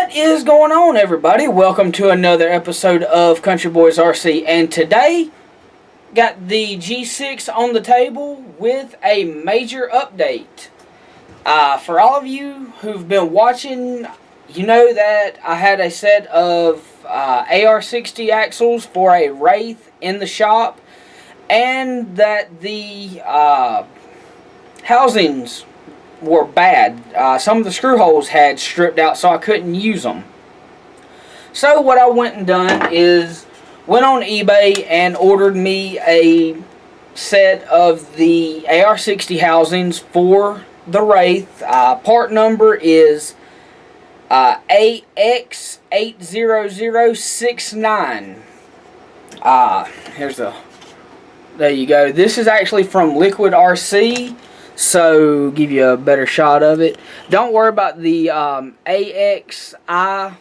What is going on, everybody? Welcome to another episode of Country Boys RC, and today got the G6 on the table with a major update. For all of you who've been watching, you know that I had a set of AR60 axles for a Wraith in the shop, and that the housings were bad. Some of the screw holes had stripped out, so I couldn't use them. So what I went and done is went on eBay and ordered me a set of the AR60 housings for the Wraith. Part number is AX80069. There you go. This is actually from Liquid RC. So, give you a better shot of it. Don't worry about the AXI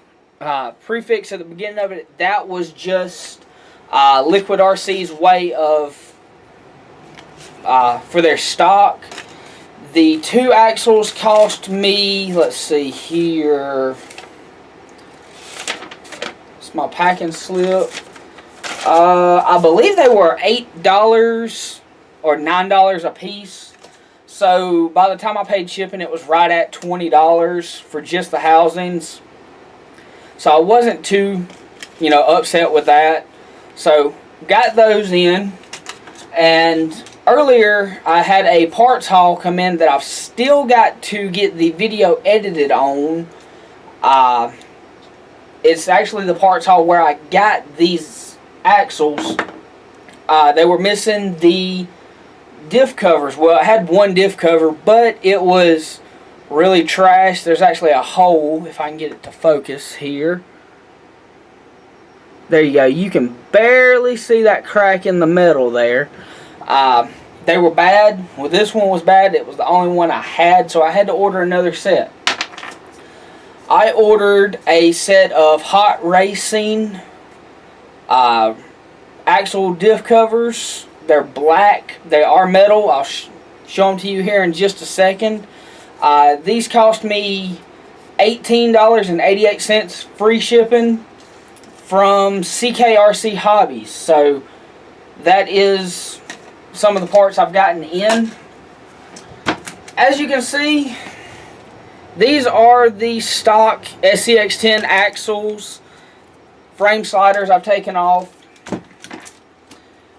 prefix at the beginning of it. That was just Liquid RC's way of, for their stock. The two axles cost me, let's see here. It's my packing slip. I believe they were $8 or $9 a piece. So, by the time I paid shipping, it was right at $20 for just the housings. So, I wasn't too, upset with that. So, got those in. And earlier, I had a parts haul come in that I've still got to get the video edited on. It's actually the parts haul where I got these axles. They were missing the diff covers. Well, I had one diff cover, but it was really trash. There's actually a hole, if I can get it to focus here. There you go. You can barely see that crack in the metal there. They were bad. Well, this one was bad. It was the only one I had, so I had to order another set. I ordered a set of Hot Racing axle diff covers. They're black. They are metal. I'll show them to you here in just a second. These cost me $18.88 free shipping from CKRC Hobbies. So that is some of the parts I've gotten in. As you can see, these are the stock SCX10 axles. Frame sliders I've taken off.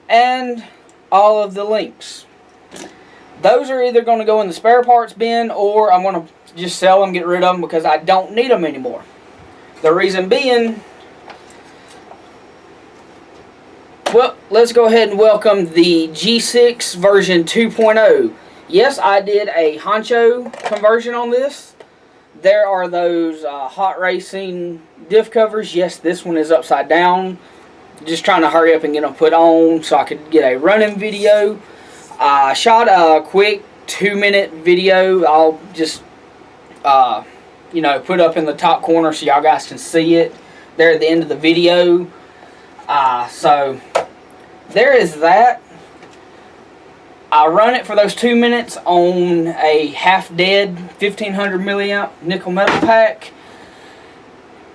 And all of the links. Those are either going to go in the spare parts bin, or I'm going to just sell them, get rid of them, because I don't need them anymore. The reason being, well, let's go ahead and welcome the G6 version 2.0. Yes, I did a Rancho Conversion on this. There are those Hot Racing diff covers. Yes, this one is upside down. Just trying to hurry up and get them put on so I could get a running video. I shot a quick 2-minute video. I'll just, put up in the top corner so y'all guys can see it there at the end of the video. So, there is that. I run it for those 2 minutes on a half-dead 1500 milliamp nickel metal pack.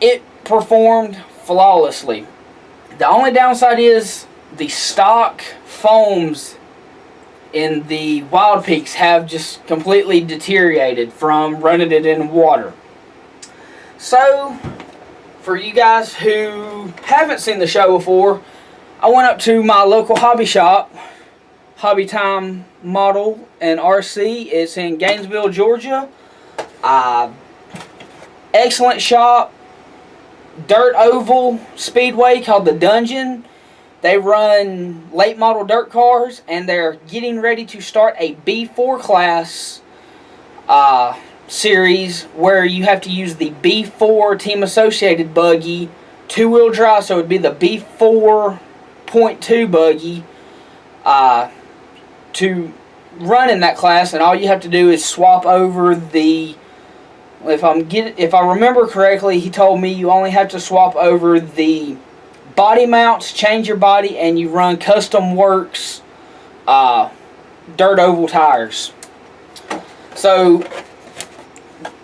It performed flawlessly. The only downside is the stock foams in the Wild Peaks have just completely deteriorated from running it in water. So, for you guys who haven't seen the show before, I went up to my local hobby shop, Hobby Time Model and RC. It's in Gainesville, Georgia. Excellent shop. Dirt oval speedway called the Dungeon. They run late model dirt cars, and they're getting ready to start a B4 class series where you have to use the B4 team associated buggy 2-wheel drive, so it would be the B4.2 buggy to run in that class. And all you have to do is swap over the, if I remember correctly, he told me you only have to swap over the body mounts, change your body, and you run Custom Works dirt oval tires. So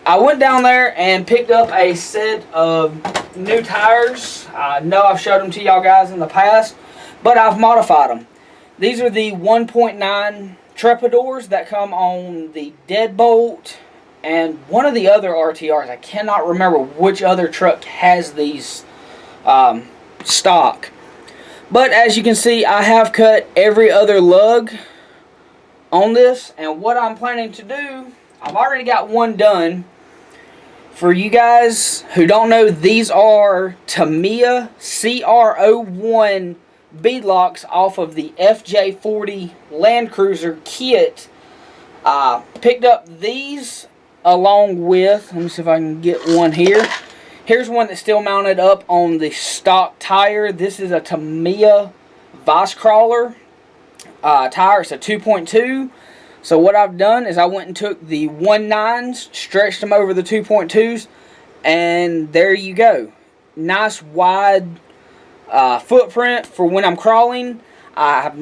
I went down there and picked up a set of new tires. I know I've showed them to y'all guys in the past, but I've modified them. These are the 1.9 Trepadors that come on the Deadbolt and one of the other RTRs. I cannot remember which other truck has these stock. But as you can see, I have cut every other lug on this, and what I'm planning to do, I've already got one done. For you guys who don't know, these are Tamiya CR01 beadlocks off of the FJ40 Land Cruiser kit. Picked up these along with, let me see if I can get one here. Here's one that's still mounted up on the stock tire. This is a Tamiya Vice Crawler tire. It's a 2.2. So what I've done is I went and took the 1.9s, stretched them over the 2.2s, and there you go. Nice wide footprint for when I'm crawling. I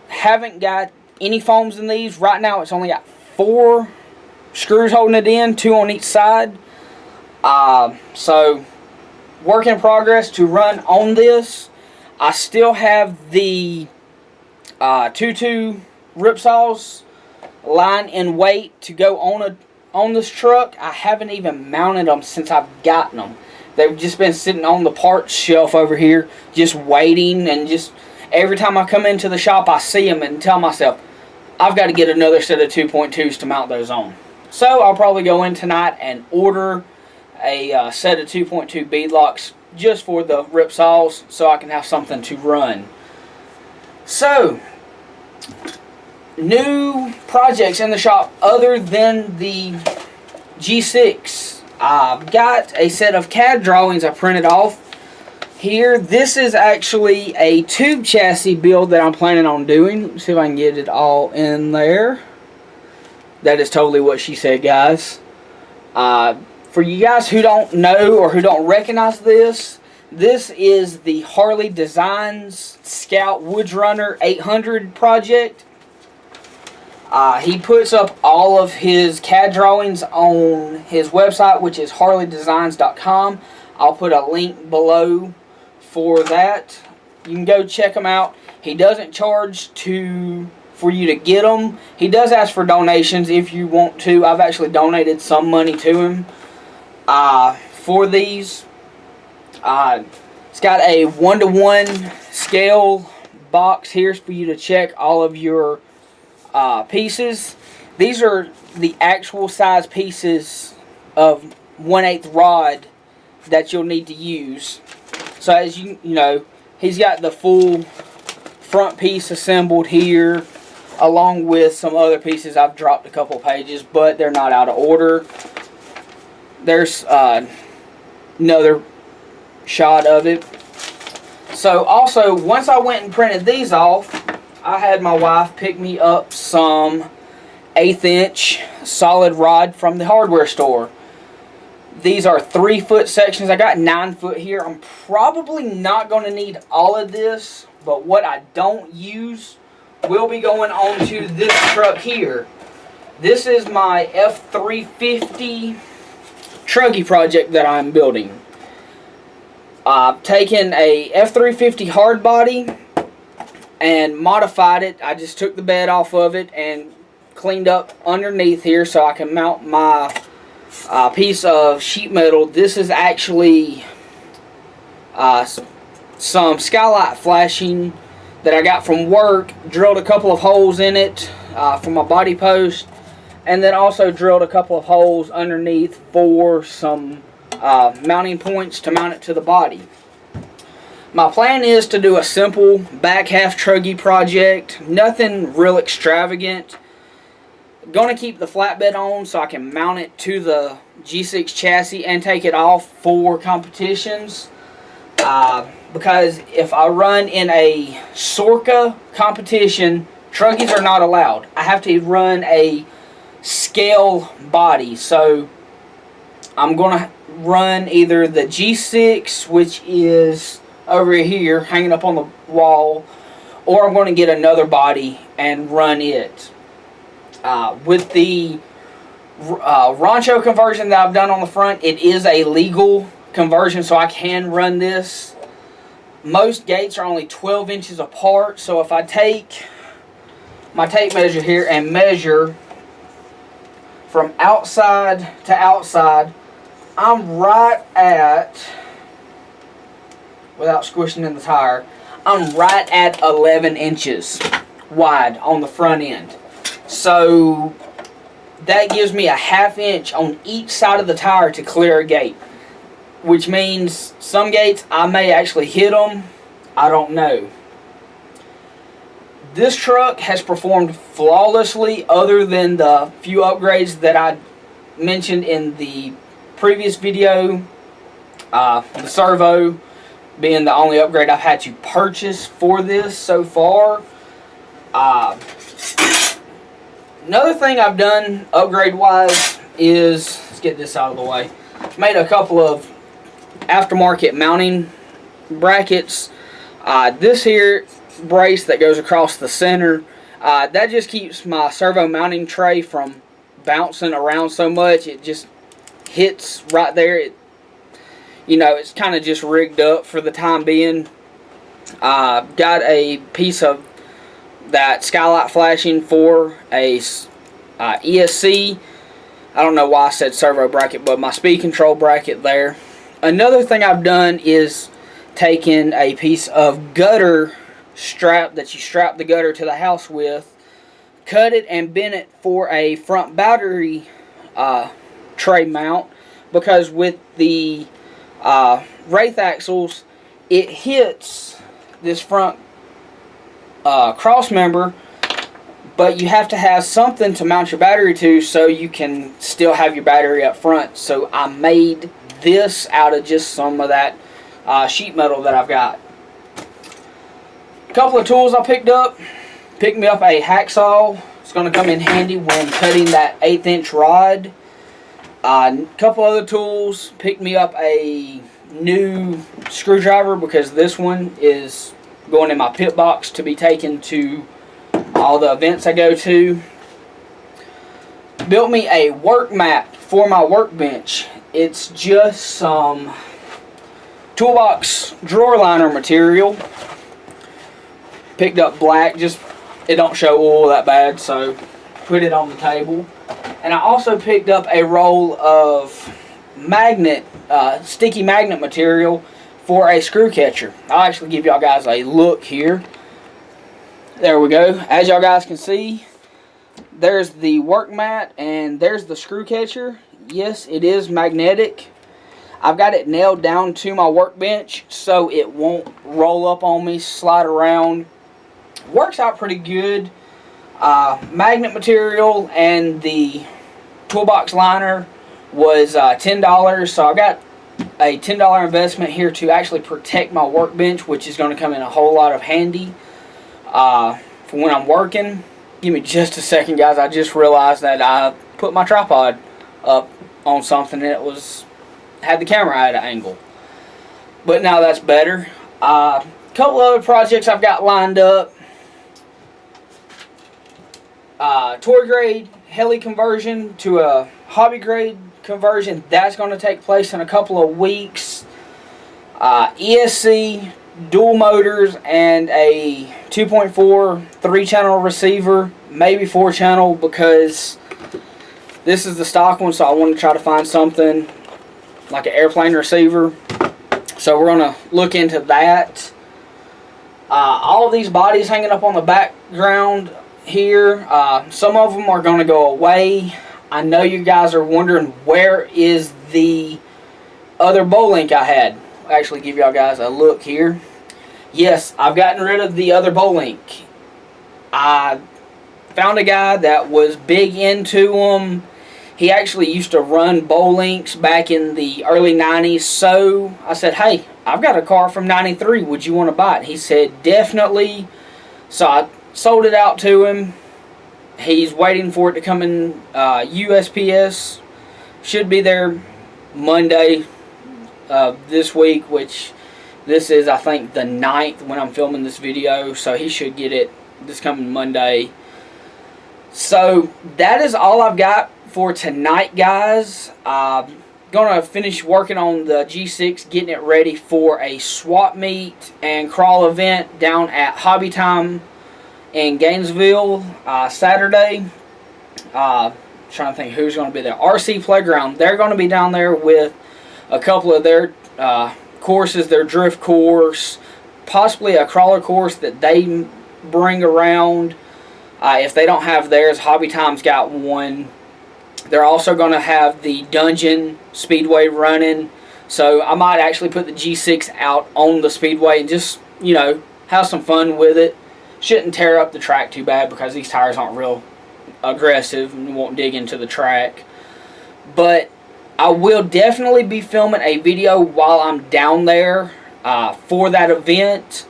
haven't got any foams in these. Right now it's only got 4 screws holding it in, 2 on each side. So work in progress to run on this. I still have the 2.2 ripsaws lying in wait to go on this truck. I haven't even mounted them since I've gotten them. They've just been sitting on the parts shelf over here, just waiting, and just every time I come into the shop I see them and tell myself, I've got to get another set of 2.2s to mount those on. So I'll probably go in tonight and order a set of 2.2 beadlocks just for the ripsaws so I can have something to run. So, new projects in the shop other than the G6. I've got a set of CAD drawings I printed off here. This is actually a tube chassis build that I'm planning on doing. Let me see if I can get it all in there. That is totally what she said, guys. For you guys who don't know or who don't recognize this, this is the Harley Designs Scout Woods Runner 800 project. He puts up all of his CAD drawings on his website, which is harleydesigns.com. I'll put a link below for that. You can go check him out. He doesn't charge for you to get them. He does ask for donations if you want to. I've actually donated some money to him for these. It's got a 1:1 scale box here for you to check all of your pieces. These are the actual size pieces of 1/8 rod that you'll need to use. So as you know, he's got the full front piece assembled here, along with some other pieces. I've dropped a couple pages, but they're not out of order. There's another shot of it. So also, once I went and printed these off, I had my wife pick me up some 1/8 inch solid rod from the hardware store. These are 3-foot sections. I got 9 foot here. I'm probably not going to need all of this, but what I don't use will be going on to this truck here. This is my F350 Truggy project that I'm building. I've taken a F350 hard body and modified it. I just took the bed off of it and cleaned up underneath here so I can mount my piece of sheet metal. This is actually some skylight flashing that I got from work. Drilled a couple of holes in it for my body post, and then also drilled a couple of holes underneath for some mounting points to mount it to the body. My plan is to do a simple back half truggy project, nothing real extravagant. Going to keep the flatbed on so I can mount it to the G6 chassis and take it off for competitions. Because if I run in a Sorca competition, truggies are not allowed. I have to run a scale body. So I'm going to run either the G6, which is over here hanging up on the wall, or I'm going to get another body and run it. With the Rancho conversion that I've done on the front, it is a legal conversion, so I can run this. Most gates are only 12 inches apart, so if I take my tape measure here and measure from outside to outside, I'm right at, without squishing in the tire, I'm right at 11 inches wide on the front end. So that gives me a ½ inch on each side of the tire to clear a gate, which means some gates I may actually hit them. I don't know. This truck has performed flawlessly, other than the few upgrades that I mentioned in the previous video. The servo being the only upgrade I've had to purchase for this so far. Another thing I've done upgrade wise is, let's get this out of the way, made a couple of aftermarket mounting brackets. This here brace that goes across the center, that just keeps my servo mounting tray from bouncing around so much. It just hits right there. It's kind of just rigged up for the time being. Got a piece of that skylight flashing for a ESC. I don't know why I said servo bracket, but my speed control bracket there. Another thing I've done is taken a piece of gutter strap that you strap the gutter to the house with, cut it and bent it for a front battery tray mount, because with the Wraith axles, it hits this front cross member, but you have to have something to mount your battery to so you can still have your battery up front. So I made this out of just some of that sheet metal that I've got. A couple of tools I picked up. Picked me up a hacksaw. It's going to come in handy when cutting that 1/8 inch rod. A couple other tools. Picked me up a new screwdriver, because this one is going in my pit box to be taken to all the events I go to. Built me a work mat for my workbench. It's just some toolbox drawer liner material. Picked up black, just it don't show oil that bad, so put it on the table. And I also picked up a roll of sticky magnet material for a screw catcher. I'll actually give y'all guys a look here. There we go. As y'all guys can see, there's the work mat and there's the screw catcher. Yes, it is magnetic. I've got it nailed down to my workbench so it won't roll up on me, slide around. Works out pretty good. Magnet material and the toolbox liner was $10, so I got a $10 investment here to actually protect my workbench, which is going to come in a whole lot of handy for when I'm working. Give me just a second, guys. I just realized that I put my tripod up on something and it had the camera at an angle, but now that's better. A couple other projects I've got lined up. Toy grade heli conversion to a hobby grade conversion, that's going to take place in a couple of weeks. ESC, dual motors, and a 2.4 3-channel receiver, maybe 4-channel, because this is the stock one, so I want to try to find something like an airplane receiver. So we're going to look into that. All of these bodies hanging up on the background here, some of them are going to go away. I know you guys are wondering, where is the other bow link I had? I'll actually give y'all guys a look here. Yes, I've gotten rid of the other bow link. I found a guy that was big into them. He actually used to run bow links back in the early 90s. So I said, hey, I've got a car from 93. Would you want to buy it? He said, definitely. So I sold it out to him. He's waiting for it to come in USPS. Should be there Monday this week, which this is, I think, the 9th when I'm filming this video. So he should get it this coming Monday. So that is all I've got for tonight, guys, gonna finish working on the G6, getting it ready for a swap meet and crawl event down at Hobby Time in Gainesville Saturday. Trying to think who's going to be there. RC Playground. They're going to be down there with a couple of their courses, their drift course, possibly a crawler course that they bring around. If they don't have theirs, Hobby Time's got one. They're also going to have the Dungeon Speedway running. So I might actually put the G6 out on the Speedway and just, you know, have some fun with it. Shouldn't tear up the track too bad because these tires aren't real aggressive and won't dig into the track. But I will definitely be filming a video while I'm down there for that event.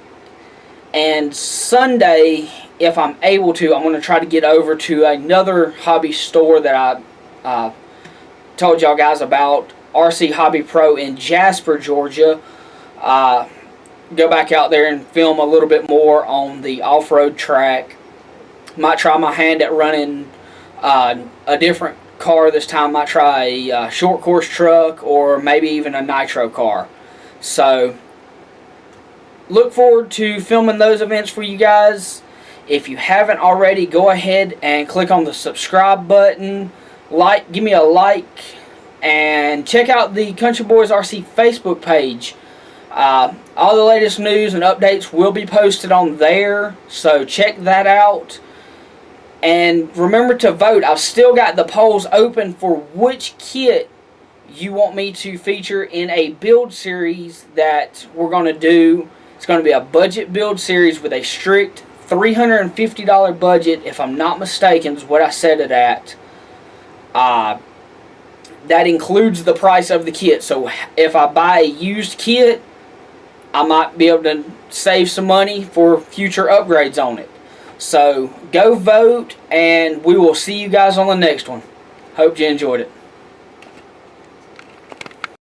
And Sunday, if I'm able to, I'm going to try to get over to another hobby store that I told y'all guys about, RC Hobby Pro in Jasper, Georgia. Go back out there and film a little bit more on the off-road track. Might try my hand at running a different car this time. Might try a short course truck or maybe even a nitro car. So look forward to filming those events for you guys. If you haven't already, go ahead and click on the subscribe button. Give me a like, and check out the Country Boys RC Facebook page. All the latest news and updates will be posted on there, so check that out. And remember to vote. I've still got the polls open for which kit you want me to feature in a build series that we're going to do. It's going to be a budget build series with a strict $350 budget, if I'm not mistaken, is what I set it at. That includes the price of the kit. So if I buy a used kit, I might be able to save some money for future upgrades on it. So go vote, and we will see you guys on the next one. Hope you enjoyed it.